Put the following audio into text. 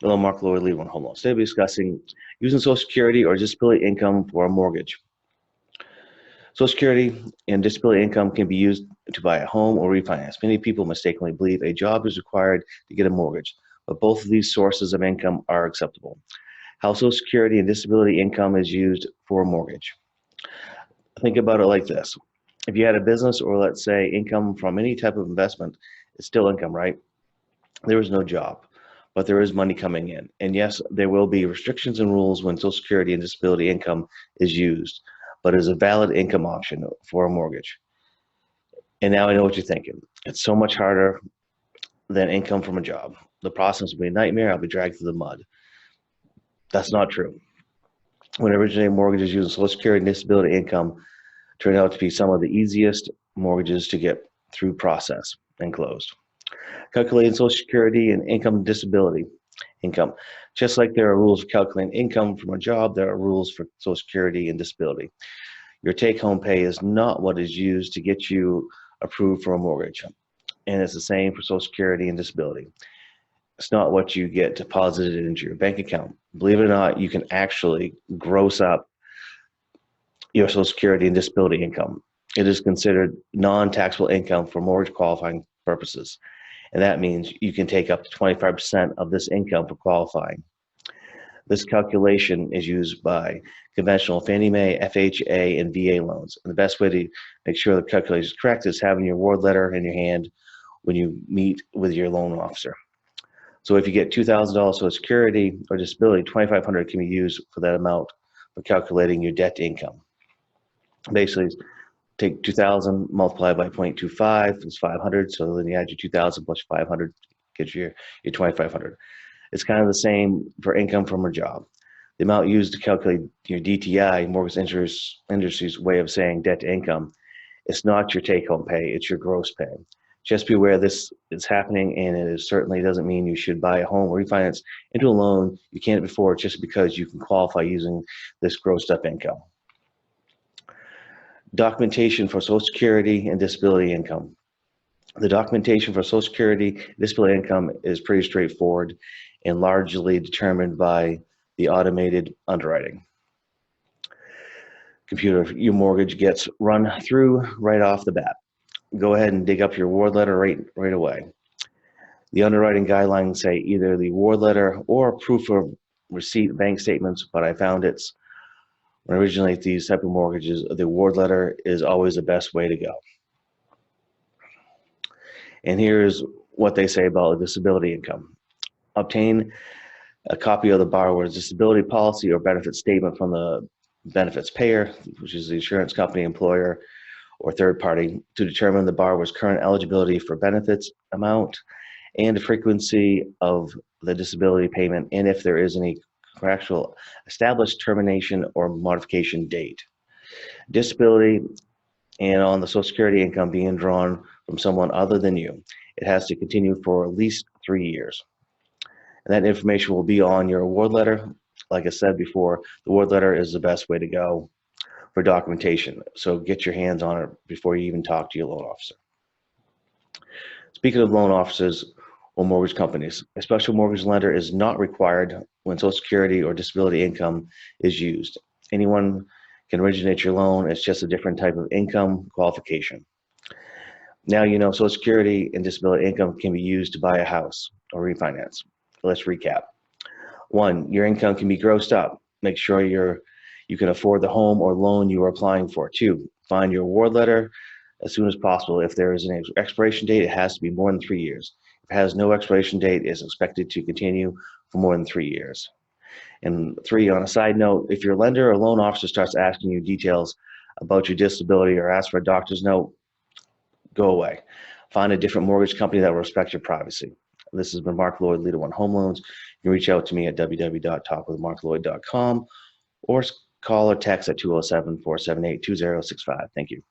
Hello, Mark Lloyd, Lead One Home Loans. Today we'll be discussing using Social Security or disability income for a mortgage. Social Security and disability income can be used to buy a home or refinance. Many people mistakenly believe a job is required to get a mortgage, but both of these sources of income are acceptable. How Social Security and disability income is used for a mortgage. Think about it like this. If you had a business, or let's say income from any type of investment, it's still income, right? There is no job, but there is money coming in. And yes, there will be restrictions and rules when Social Security and disability income is used, but it is a valid income option for a mortgage. And now I know what you're thinking. It's so much harder than income from a job. The process will be a nightmare. I'll be dragged through the mud. That's not true. When originating mortgages using Social Security and disability income turned out to be some of the easiest mortgages to get through process and closed. Calculating Social Security and income disability income. Just like there are rules for calculating income from a job, there are rules for Social Security and disability. Your take-home pay is not what is used to get you approved for a mortgage. And it's the same for Social Security and disability. It's not what you get deposited into your bank account. Believe it or not, you can actually gross up your Social Security and disability income. It is considered non-taxable income for mortgage qualifying purposes. And that means you can take up to 25% of this income for qualifying. This calculation is used by conventional Fannie Mae, FHA, and VA loans. And the best way to make sure the calculation is correct is having your award letter in your hand when you meet with your loan officer. So if you get $2,000 Social Security or disability, $2,500 can be used for that amount for calculating your debt to income. Basically, take 2,000 multiplied by 0.25 is 500. So then you add your 2,000 plus 500, gets your 2,500. It's kind of the same for income from a job. The amount used to calculate your DTI, mortgage interest industry's way of saying debt to income, it's not your take-home pay, it's your gross pay. Just be aware this is happening, and it certainly doesn't mean you should buy a home or refinance into a loan you can't afford just because you can qualify using this grossed up income. Documentation for Social Security and disability income. The documentation for Social Security and disability income is pretty straightforward and largely determined by the automated underwriting computer. Your mortgage gets run through right off the bat. Go ahead and dig up your award letter right away. The underwriting guidelines say either the award letter or proof of receipt bank statements, but I found it's when originally these type of mortgages, the award letter is always the best way to go. And here's what they say about disability income. Obtain a copy of the borrower's disability policy or benefit statement from the benefits payer, which is the insurance company, employer, or third party, to determine the borrower's current eligibility for benefits amount and the frequency of the disability payment, and if there is any contractual established termination or modification date. Disability and on the Social Security income being drawn from someone other than you. It has to continue for at least 3 years. And that information will be on your award letter. Like I said before, the award letter is the best way to go for documentation. So get your hands on it before you even talk to your loan officer. Speaking of loan officers or mortgage companies, a special mortgage lender is not required when Social Security or disability income is used. Anyone can originate your loan. It's just a different type of income qualification. Now you know Social Security and disability income can be used to buy a house or refinance. Let's recap. 1, your income can be grossed up. Make sure you can afford the home or loan you are applying for. 2, find your award letter as soon as possible. If there is an expiration date, it has to be more than 3 years. If it has no expiration date, it's expected to continue for more than 3 years. And 3, on a side note, if your lender or loan officer starts asking you details about your disability or asks for a doctor's note, go away. Find a different mortgage company that will respect your privacy. This has been Mark Lloyd, Leader One Home Loans. You can reach out to me at www.talkwithmarklloyd.com or call or text at 207-478-2065. Thank you.